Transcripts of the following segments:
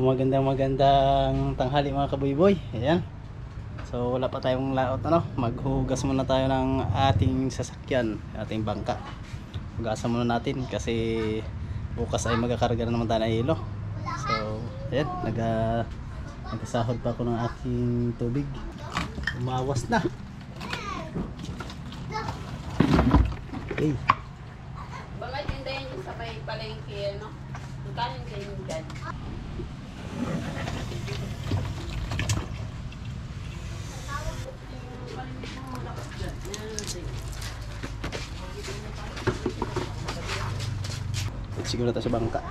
magandang tanghali mga kabuyboy. Ayan. So wala pa tayong laot, ano? Maghugas muna tayo ng ating sasakyan, ating bangka. Hugasan muna natin kasi bukas ay magkakarga na naman tayo ng hilo. So ayan, nagkasahod pa ako ng aking tubig. Umawas na. Okay. Bakit hindi yun sa may palengke, no? Magkanin kayo dyan. Siguro tayo sa bangka.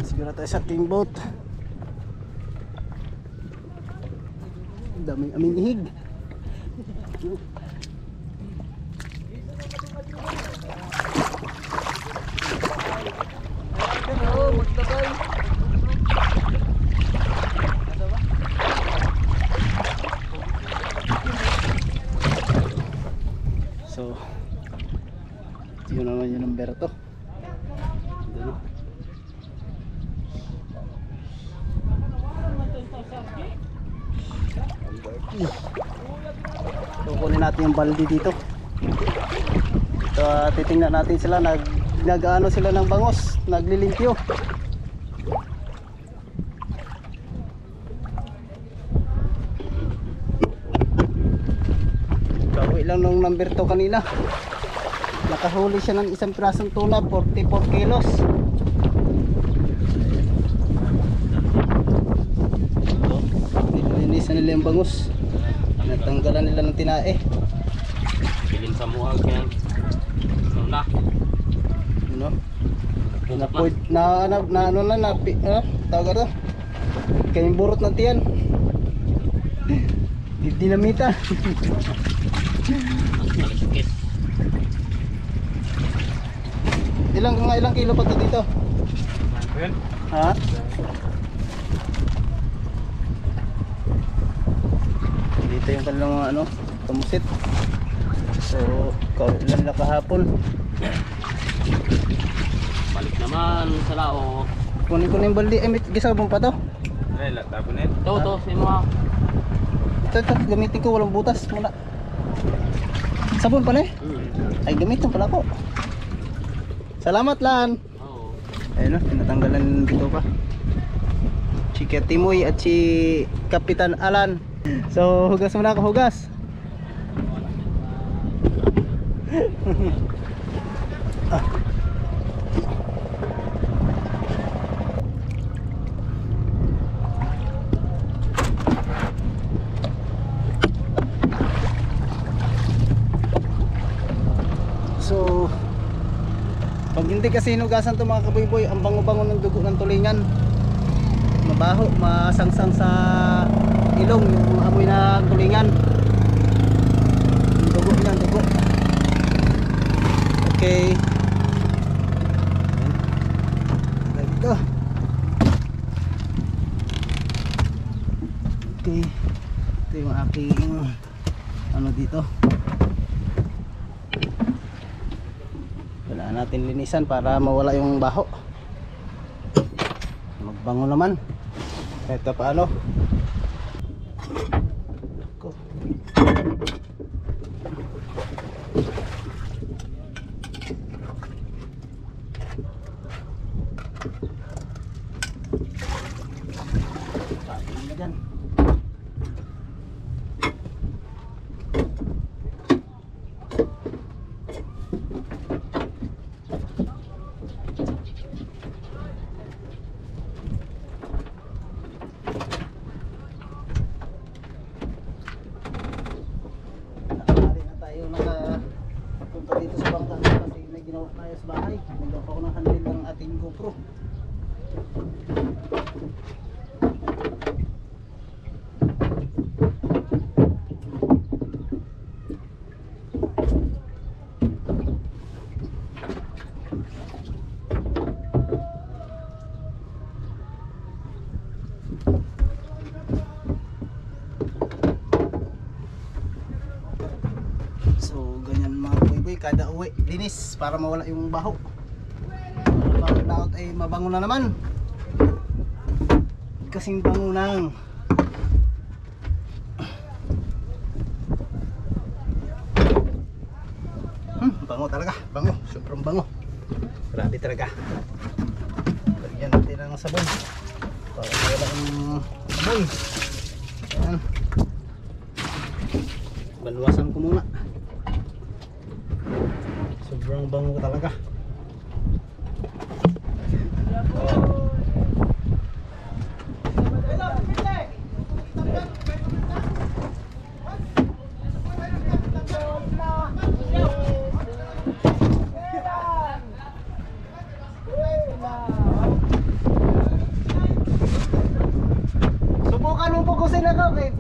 Siguro tayo sa king boat. Daming aming ihig. So yun naman yung number to. So kunin natin yung balde dito. So titingnan natin sila, nag-ano sila ng bangos, naglilimpyo. Bawi lang nung number 2 kanina. Nakahuli siya ng isang pirasong tuna, 44 kilos. Nilinisan nila yung bangus. Natanggalan nila ng tinae. Bilin sa muhag yan. Tuna. Ano? Tawag ito. Kayong burot na tiyan. Dinamita. Ilang kilo pa to dito? Ha? Dito yung kanilang ano, kamusit. So, kaulan na kahapon. Balik naman sa lao. Kunin ko na yung baldi. Ay, may gisabong pa to. Ay, tapunin. Ito, sa mo. Ito, gamitin ko. Walang butas muna. Sabon pala eh. Ay, gamitin pala ko. Salamat lan. Oo. Ayun o, tinatanggalan dito pa. Si Timoy at si Kapitan Alan. So, hugas muna ako, hugas. So, pag hindi kasi hinugasan to mga kabuyboy, ang bango-bango ng dugo ng tulingan. Mabaho, masangsang sa ilong yung amoy na tulingan. Yung dugo niyan, dugo. Okay. Dito. Okay. Ito yung aking ano dito. Kailangan natin linisan para mawala yung baho. Magbango naman. Ito paano? Dito sa bangka kasi may ginawa tayo sa bahay. Nagawa ako ng handle ng ating GoPro. kada uwi linis para mawala yung baho. Para pag laot ay mabango na naman. Kasing bango nang. Bango talaga, bango, sobrang bango. Grabe talaga. Lagyan natin ng sabon para wala ang amoy. Ayan. Baluwasan ko muna. Sobrang bango talaga. Subukan mo pukusin ako, babe.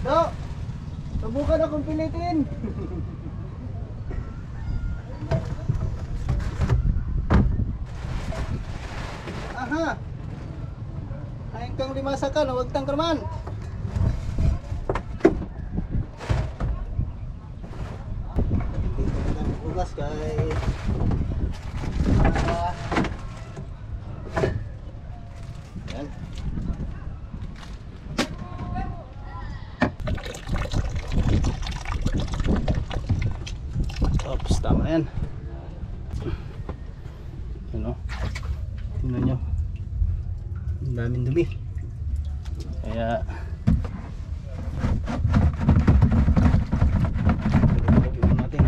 So, subukan akong pilitin. Aha. Ayun kang limasa ka, huwag tang kraman. Dito na tayo bukas kay yan. Oops, tama yan. Ano? Tingnan nyo. Ang daming dumi. Kaya lagyan natin.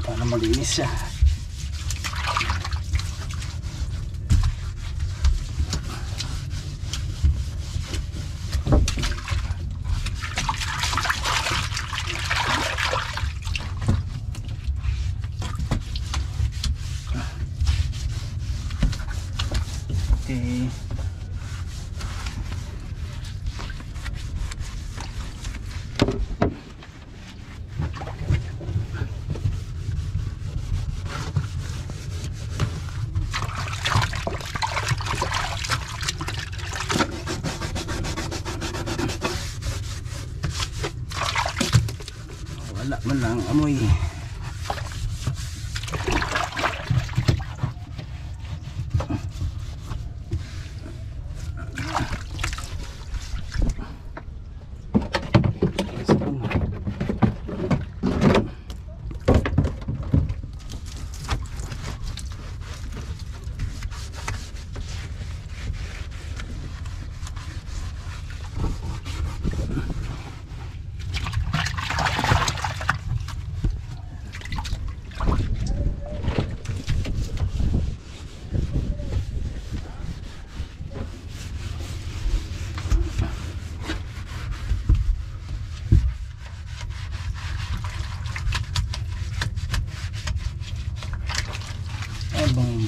Para malinis siya. Okay. Wala man lang amoy.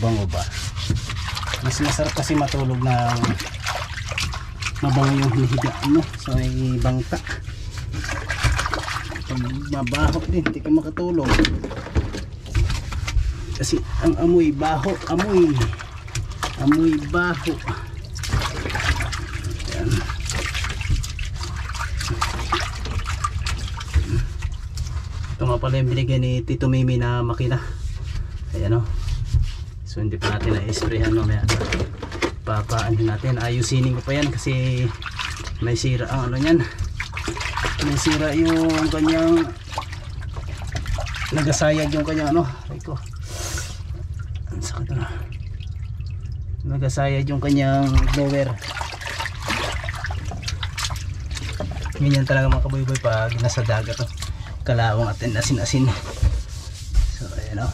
Bango ba? Mas masarap kasi matulog na mabango yung hinihiga mo sa may bangka. Pag mabaho din, hindi ka makatulog. Kasi ang amoy baho, amoy baho. Ayan. Ito nga pala yung binigyan ni Tito Mimi na makina. Ayan o. So hindi pa natin na-sprayhan mamaya. Papaanin natin, ayusinin ko pa yan kasi may sira ang ano yan. May sira yung kanyang nagasayag yung kanyang ano. Ay ko. Ang sakit na. Nagasayag yung kanyang blower. Ganyan talaga mga kaboy-boy pag nasa dagat oh. Kalawang at asin-asin. So ayan o.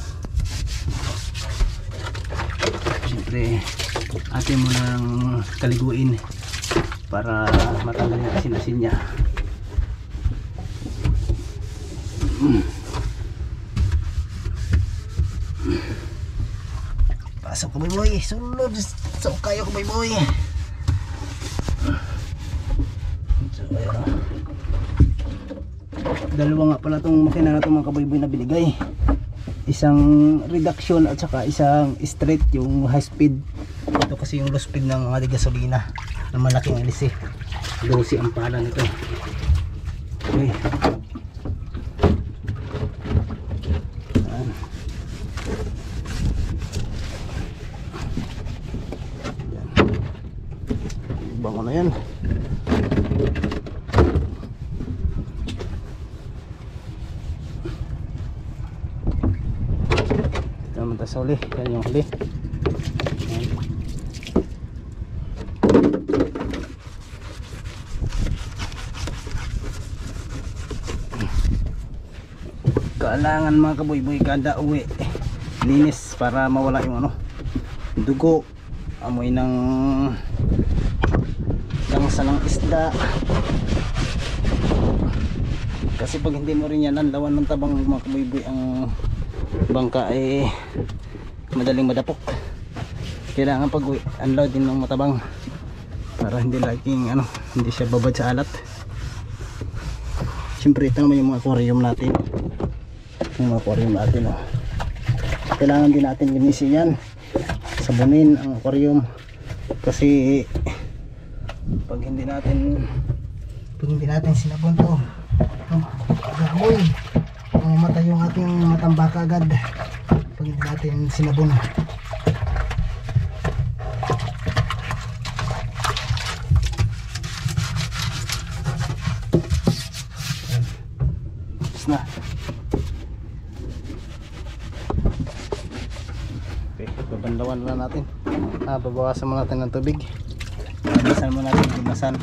Siyempre atin mo nang kaliguin para matanggal yung asin-asin niya. Pasok kaboy-boy, sulod sa kayo kaboy-boy. So ayan o. Dalawa nga pala itong makina na itong mga kaboy-boy na binigay. Isang reduction at saka isang straight, yung high speed. Ito kasi yung low speed ng mga gasolina na malaking LC. 12 ang pala nito. Okay. Ayan. Bango na yan. Naman tayo sa huli. Yan yung huli. Ayan. Kailangan mga kaboy-boy kada uwi linis para mawala yung ano, dugo, amoy ng langsa ng isda. Kasi pag hindi mo rin yan lawan ng tabang mga kaboy-boy ang bangka ay madaling madapok. Kailangan pag unload din ng matabang para hindi laging ano, hindi siya babad sa alat. Siyempre ito naman yung mga aquarium natin. Yung mga aquarium natin oh. Kailangan din natin linisin yan, sabunin ang aquarium kasi pag hindi natin sinabon to agamoy, mamatay yung ating matambaka agad pag hindi natin sinabon. Tapos na. Okay, babandawan na natin. Babawasan mo natin ng tubig. Babawasan mo natin limasan.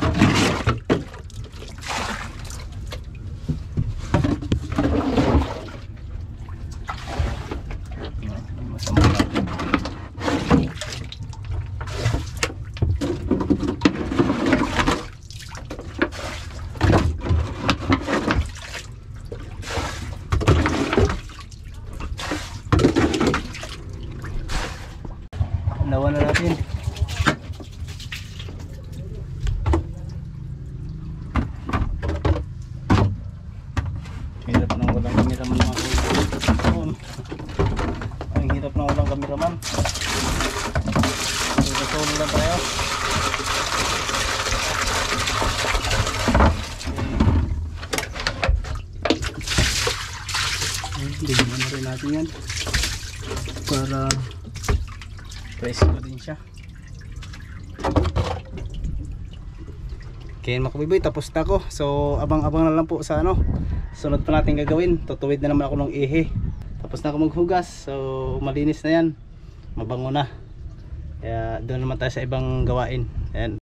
Lawan na natin. Hirap nang walang kameraman mga kaboy. Ang hirap nang walang kameraman. Solo lang tayo. Bigyan na rin natin yan para presko din siya. Okay mga kaboy-boy, tapos na ako. So abang-abang na lang po sa ano sunod pa natin gagawin. Tutuwid na naman ako ng ihi. Tapos na ako maghugas. So malinis na yan, mabango na. Kaya doon naman tayo sa ibang gawain. Ayan,